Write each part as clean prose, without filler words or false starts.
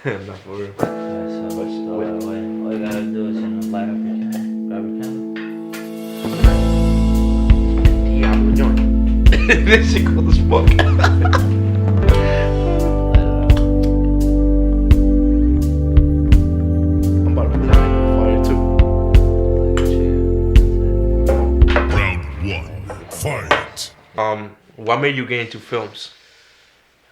Not for real. Alright, so all you gotta do is light up your camera, grab your camera. Yeah, I'm joint. This shit cool as fuck. Light it up. I'm about to retire fire too. Round one, fight. What made you get into films?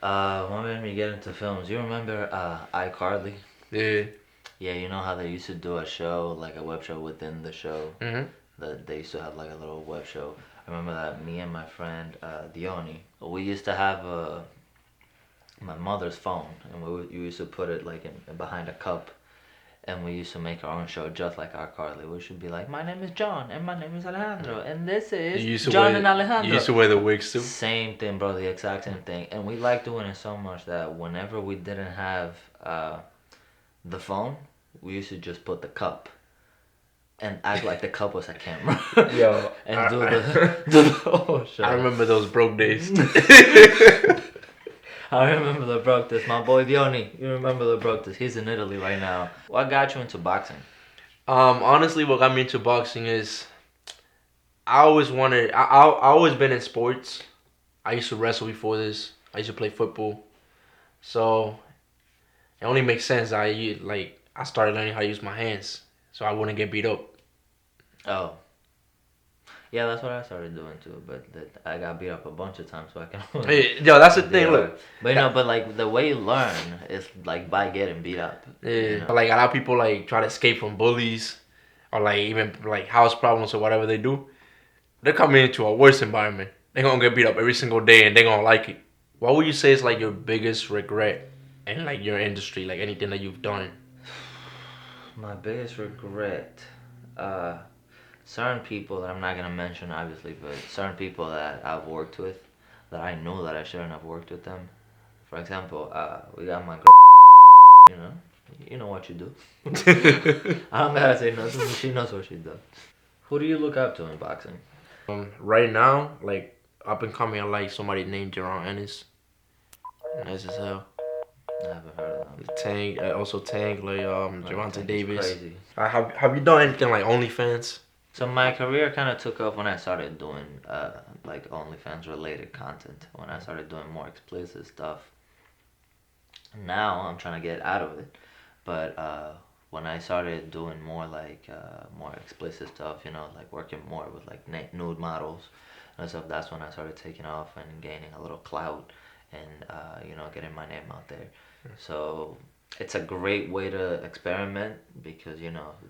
What made me get into films? You remember iCarly? Yeah. Yeah, you know how they used to do a show, like a web show within the show? Mm-hmm. That they used to have like a little web show. I remember that me and my friend Dione, we used to have my mother's phone, and we used to put it like in behind a cup, and we used to make our own show just like iCarly. We should be like, my name is John, and my name is Alejandro, and this is John and Alejandro. You used to wear the wigs too? Same thing, bro, the exact same thing. And we liked doing it so much that whenever we didn't have the phone, we used to just put the cup and act like the cup was a camera. Yo, and do the whole show. I remember those broke days. I remember the broke this. My boy Dione, you remember the broke this. He's in Italy right now. What got you into boxing? Honestly, what got me into boxing is I always wanted. I always been in sports. I used to wrestle before this. I used to play football, so it only makes sense. I started learning how to use my hands, so I wouldn't get beat up. Oh. Yeah, that's what I started doing too, but I got beat up a bunch of times, so I can. Hey, yo, that's the thing. Look, but but like the way you learn is like by getting beat up. yeah, You know? like a lot of people like try to escape from bullies or like even like house problems or whatever they do. They're coming into a worse environment. They're gonna get beat up every single day and they're gonna like it. What would you say is like your biggest regret in like your industry, like anything that you've done? My biggest regret, certain people that I'm not gonna mention obviously, but certain people that I've worked with that I know that I shouldn't have worked with them. For example, we got my girl, you know what you do. I don't gotta say nothing, she knows what she does. Who do you look up to in boxing? Right now, like up and coming, I like somebody named Jerron Ennis. Nice as hell. I haven't heard of them. Tank, also Tank, like Javante Tank is Davis. crazy. Have you done anything like OnlyFans? So my career kind of took off when I started doing like OnlyFans related content. When I started doing more explicit stuff. Now I'm trying to get out of it, but when I started doing more like more explicit stuff, like working more with like nude models and stuff, that's when I started taking off and gaining a little clout and getting my name out there. So it's a great way to experiment because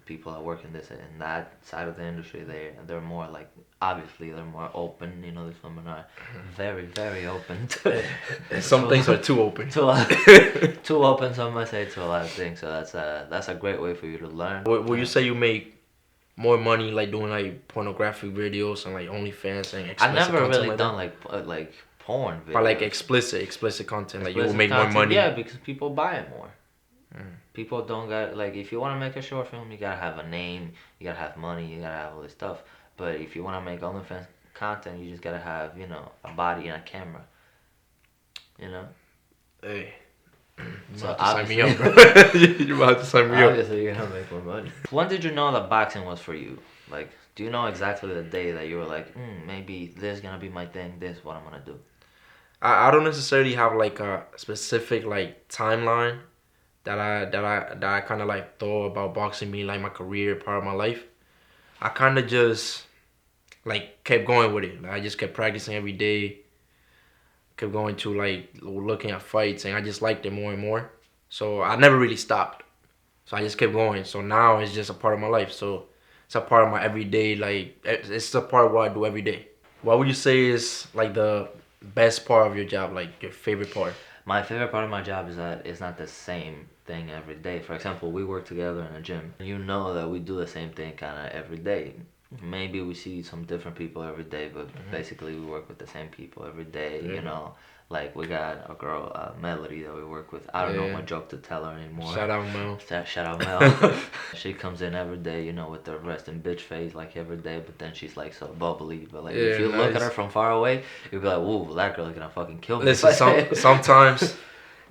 people that work in that side of the industry, they're more like, obviously they're more open. These women are very, very open to Some things are too open. too open, some might say, to a lot of things. So that's a great way for you to learn. Will you say you make more money like doing like pornographic videos and like OnlyFans and explicit I never content really like done that? like porn videos. Or like explicit content, like you will Explicit make content, more money. Yeah, because people buy it more. People don't got, like, if you want to make a short film, you gotta have a name, you gotta have money, you gotta have all this stuff. But if you want to make OnlyFans content, you just gotta have, a body and a camera. Hey, So sign me obviously, up, bro. You about to sign me up. obviously you're gonna make more money. When did you know that boxing was for you? Like, do you know exactly the day that you were like, maybe this is gonna be my thing, this is what I'm gonna do? I don't necessarily have like a specific like timeline that I kind of like thought about boxing being like my career, part of my life. I kind of just like kept going with it. Like, I just kept practicing every day. Kept going to like looking at fights, and I just liked it more and more. So I never really stopped. So I just kept going. So now it's just a part of my life. So it's a part of my everyday, like it's a part of what I do every day. What would you say is like the best part of your job, like your favorite part? My favorite part of my job is that it's not the same thing every day. For example, we work together in a gym. You know that we do the same thing kind of every day. Maybe we see some different people every day, but basically we work with the same people every day, Like, we got a girl, Melody, that we work with. I don't know what joke to tell her anymore. Shout out, Mel. Shout out, Mel. She comes in every day, with the resting bitch face, like, every day. But then she's, like, so bubbly. But, like, if you look at her from far away, you'll be like, whoa, that girl is gonna fucking kill me. Listen, sometimes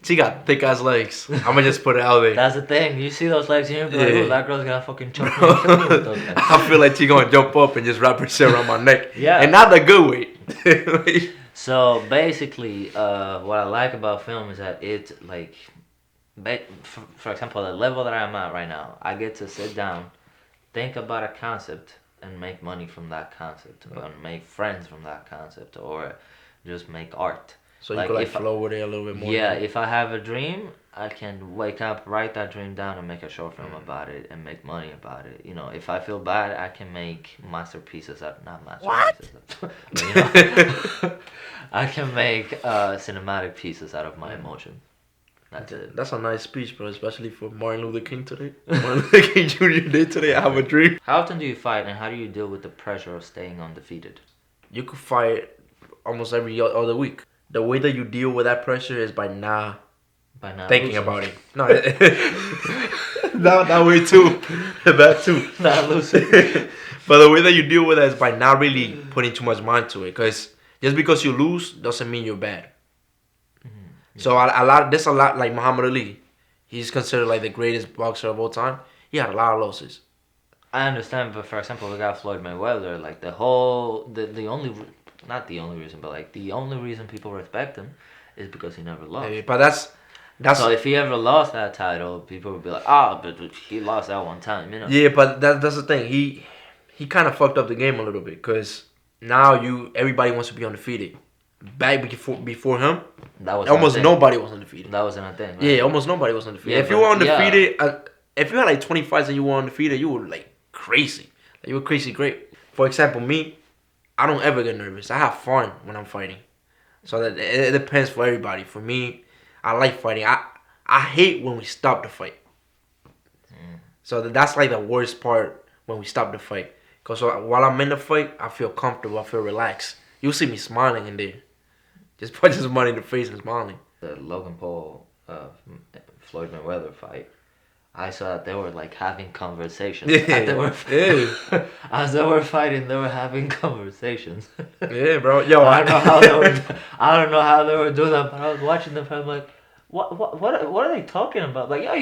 She got thick ass legs. I'ma just put it out there. That's the thing. You see those legs, you're like, oh, that girl's gonna fucking choke me Bro, and kill me with those legs. I feel like she gonna jump up and just wrap herself around my neck. Yeah. And not the good way. So basically, what I like about film is that it's like, for example, the level that I'm at right now, I get to sit down, think about a concept, and make money from that concept, or make friends from that concept, or just make art. So you could flow with it a little bit more. Yeah, if I have a dream, I can wake up, write that dream down, and make a short film about it, and make money about it. You know, if I feel bad, I can make masterpieces not masterpieces. But, you know, I can make cinematic pieces out of my emotion. That's it. That's a nice speech, bro, especially for Martin Luther King today. Martin Luther King Jr. Day today. I have a dream. How often do you fight, and how do you deal with the pressure of staying undefeated? You could fight almost every other week. The way that you deal with that pressure is by not thinking losing. about it. No, that way too. That too. Not losing. But the way that you deal with it is by not really putting too much mind to it. Because just because you lose doesn't mean you're bad. Mm-hmm. So there's a lot like Muhammad Ali. He's considered like the greatest boxer of all time. He had a lot of losses. I understand, but for example, we got Floyd Mayweather. Like the only, not the only reason, but like the only reason people respect him is because he never lost. But that's so if he ever lost that title, people would be like, but he lost that one time, you know. Yeah, but that's the thing. He kind of fucked up the game a little bit because now everybody wants to be undefeated. Back before him, that was almost nobody was undefeated. That wasn't a thing. Right? Yeah, almost nobody was undefeated. Yeah, if you were undefeated, if you had like 20 fights and you were undefeated, you were like crazy. Like, you were crazy great. For example, me, I don't ever get nervous. I have fun when I'm fighting. So that it depends for everybody. For me, I like fighting. I hate when we stop the fight. So that's like the worst part when we stop the fight. Because while I'm in the fight, I feel comfortable. I feel relaxed. You'll see me smiling in there. Just punching somebody in the face and smiling. The Logan Paul, Floyd Mayweather fight, I saw that they were like having conversations. Yeah. As they were fighting, they were having conversations. Yeah, bro. Yo, I don't know how they were doing that, but I was watching them. I'm like, what are they talking about? Like, yo,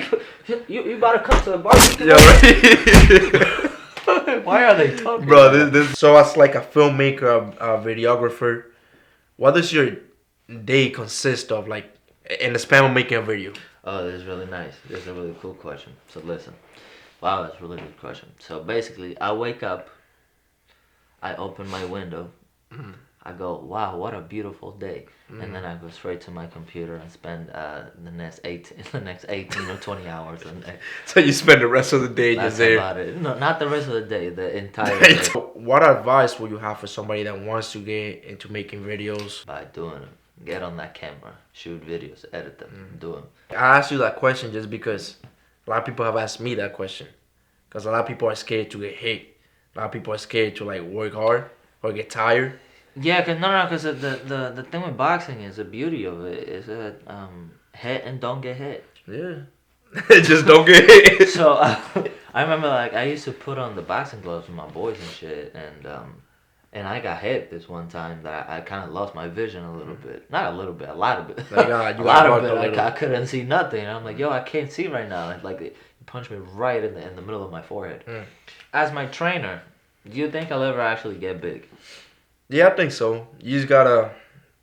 you about to come to the bar? Yo, why are they talking? Bro, so as like a filmmaker, a videographer, what does your day consist of, like, in the span of making a video? Oh, this is really nice. This is a really cool question. So listen. Wow, that's a really good question. So basically, I wake up, I open my window, I go, wow, what a beautiful day. And then I go straight to my computer and spend the next 18 or 20 hours in there. So you spend the rest of the day That's just there? About it. No, not the rest of the day, the entire day. What advice would you have for somebody that wants to get into making videos? By doing it. Get on that camera, shoot videos, edit them, do them. I asked you that question just because a lot of people have asked me that question. Because a lot of people are scared to get hit. A lot of people are scared to like work hard or get tired. Yeah, because the thing with boxing is the beauty of it is that hit and don't get hit. Yeah. Just don't get hit. So I remember like I used to put on the boxing gloves with my boys and shit, and I got hit this one time that I kind of lost my vision a little bit. Not a little bit, a lot of it. Like, a lot of it. Like, I couldn't see nothing. And I'm like, yo, I can't see right now. Like it punched me right in the middle of my forehead. As my trainer, do you think I'll ever actually get big? Yeah, I think so. You just gotta.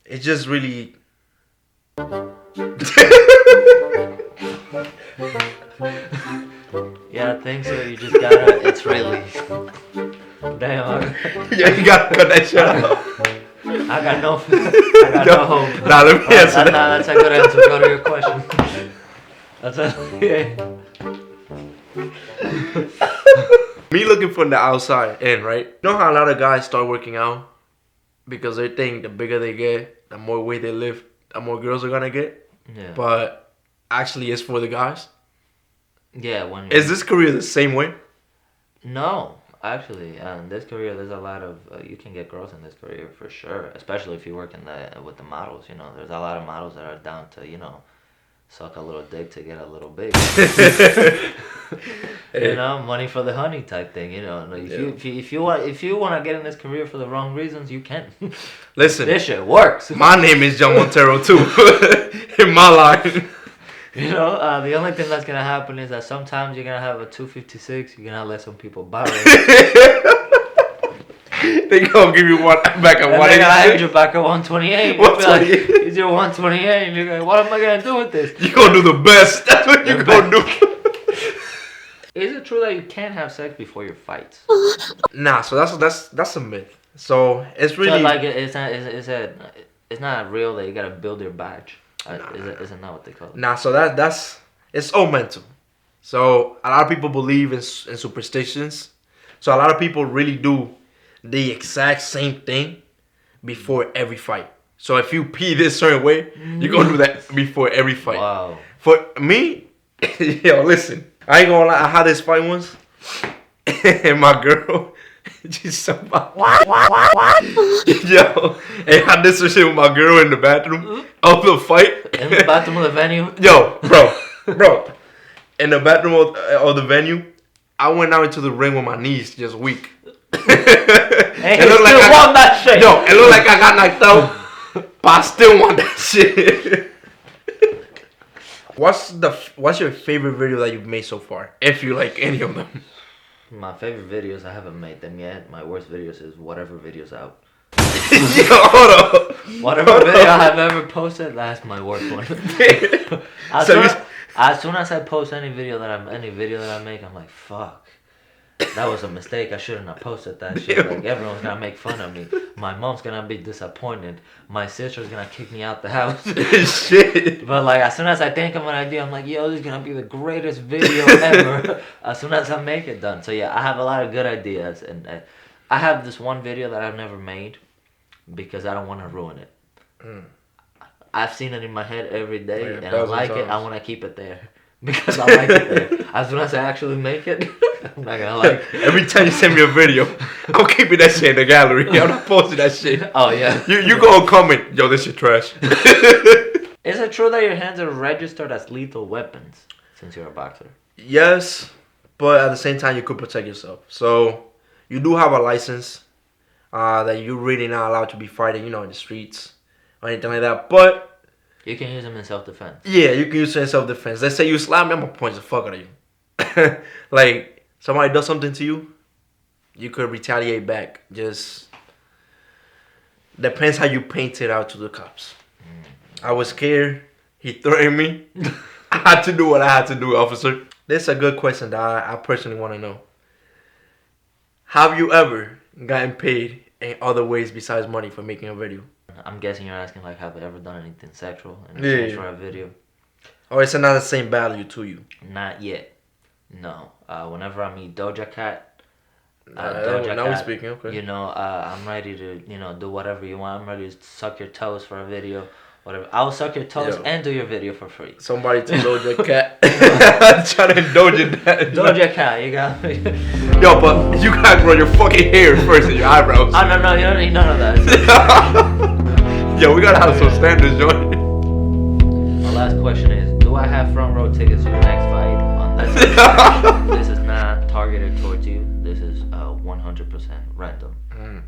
It's just really. Yeah, I think so. You just gotta. It's really. Damn. Yeah, you gotta cut that shit out. I got no hope. Nah, let me answer that. Nah, that's a good answer. Go to your question. Me looking from the outside in, right? You know how a lot of guys start working out because they think the bigger they get, the more weight they lift, the more girls are gonna get. Yeah. But actually, it's for the guys. Yeah. Is this career the same way? No. Actually, in this career, there's a lot of you can get girls in this career for sure. Especially if you work with the models. You know, there's a lot of models that are down to suck a little dick to get a little big. You know, money for the honey type thing. You know, like if you want to get in this career for the wrong reasons, you can. Listen, this shit works. My name is John Montero too. In my line. You know, the only thing that's gonna happen is that sometimes you're gonna have a 256. You're gonna let some people borrow it. They gonna give you one back at 186. They're gonna hand you back at 128. 128. Like, it's your 128. And you're like, what am I gonna do with this? You gonna do the best. That's what you gonna do. Is it true that you can't have sex before your fights? Nah, so that's a myth. So it's really so like it's not real that you gotta build your badge. Isn't that what they call it? Nah, so that's it's all mental. So a lot of people believe in superstitions. So a lot of people really do the exact same thing before every fight. So if you pee this certain way, you're gonna do that before every fight. Wow. For me, yo, listen, I ain't gonna lie. I had this fight once, and my girl, she's so what? Yo, and I had this shit with my girl in the bathroom of the fight. In the bathroom of the venue. Yo, bro, in the bathroom of the venue, I went out into the ring with my knees just weak. Hey, it looked like I won that shit. Yo, it looked like I got knocked out, but I still want that shit. What's your favorite video that you've made so far? If you like any of them. My favorite videos, I haven't made them yet. My worst videos is whatever video's out. Yo, hold up. Whatever video I have ever posted, that's my worst one. As soon as I post any video that I make, I'm like, fuck. That was a mistake. I shouldn't have posted that shit. Like, everyone's gonna make fun of me. My mom's gonna be disappointed. My sister's gonna kick me out the house. Shit. But like, as soon as I think of an idea, I'm like, yo, this is gonna be the greatest video ever. As soon as I make it done. So yeah, I have a lot of good ideas, and I have this one video that I've never made because I don't want to ruin it. I've seen it in my head every day, and I like it. I want to keep it there because I like it there. As soon as I actually make it, I'm not gonna like it. Every time you send me a video, I'm keeping that shit in the gallery. I'm not posting that shit. Oh yeah. You go and comment, yo, this shit trash. Is it true that your hands are registered as lethal weapons since you're a boxer? Yes, but at the same time, you could protect yourself. So you do have a license that you're really not allowed to be fighting, in the streets or anything like that. But you can use them in self-defense. Yeah, you can use it in self-defense. Let's say you slap me, I'm gonna punch the fuck out of you. Like, somebody does something to you, you could retaliate back. Just depends how you paint it out to the cops. I was scared. He threatened me. I had to do what I had to do, officer. This is a good question that I personally want to know. Have you ever gotten paid in other ways besides money for making a video? I'm guessing you're asking, like, have I ever done anything sexual in exchange for a video? Or it's not the same value to you? Not yet. No. Whenever I meet Doja Cat, now we're speaking, okay. I'm ready to, do whatever you want. I'm ready to suck your toes for a video, whatever. I'll suck your toes and do your video for free. Somebody to Doja Cat. Trying to indulge in that. Doja Cat, you got me. Yo, but you gotta grow your fucking hair first and your eyebrows. Oh, no, you don't need none of that. Yo, we gotta have some standards, Johnny. My last question is, do I have front row tickets to the next fight? This is not targeted towards you. This is 100% random.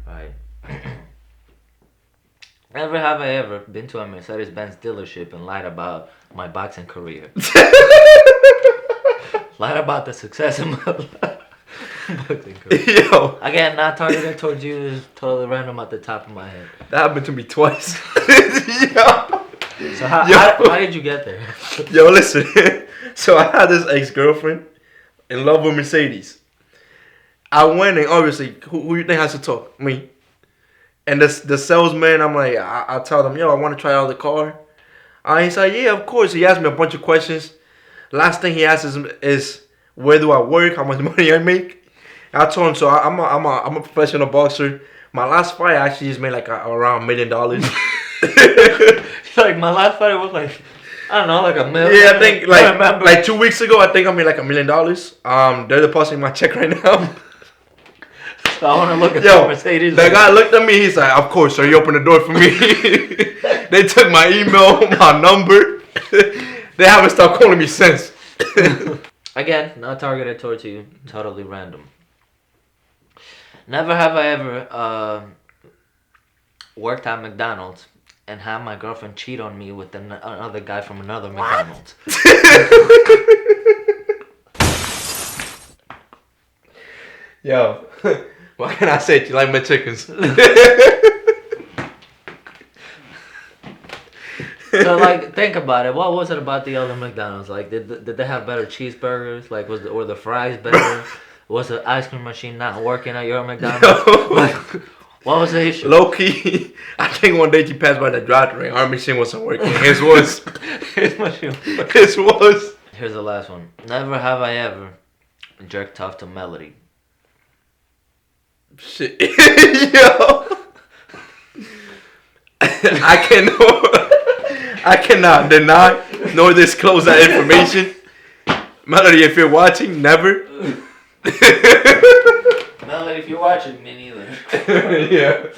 Right? Never have I ever been to a Mercedes-Benz dealership and lied about my boxing career. Lied about the success of my boxing career. Yo. Again, not targeted towards you. This is totally random at the top of my head. That happened to me twice. Yo. So how did you get there? Yo, listen. So I had this ex-girlfriend in love with Mercedes. I went and obviously, who you think has to talk? Me. And the salesman, I'm like, I tell them, yo, I want to try out the car. He's like, yeah, of course. He asked me a bunch of questions. Last thing he asks is where do I work? How much money I make? I told him, so I'm a professional boxer. My last fight I actually just made like around $1 million. Like my last fight was like, I don't know, like $1 million. Yeah, I think like 2 weeks ago, I think I made like $1 million. They're depositing my check right now. So I want to look at the Mercedes. The guy looked at me. He's like, "Of course, sir. You open the door for me." They took my email, my number. They haven't stopped calling me since. Again, not targeted towards you. Totally random. Never have I ever worked at McDonald's and had my girlfriend cheat on me with another guy from another McDonald's. Yo, what can I say? You like my chickens? So like, think about it. What was it about the other McDonald's? Like, did they have better cheeseburgers? Like, were the fries better? Was the ice cream machine not working at your McDonald's? Like, what was the issue? Low key, I think one day you passed by the drive-thru and our machine wasn't working. His was. His machine. His was. Here's the last one. Never have I ever jerked off to melody. Shit. Yo. I cannot deny nor disclose that information. Melody, if you're watching, never. Melody, if you're watching, me neither. Yeah.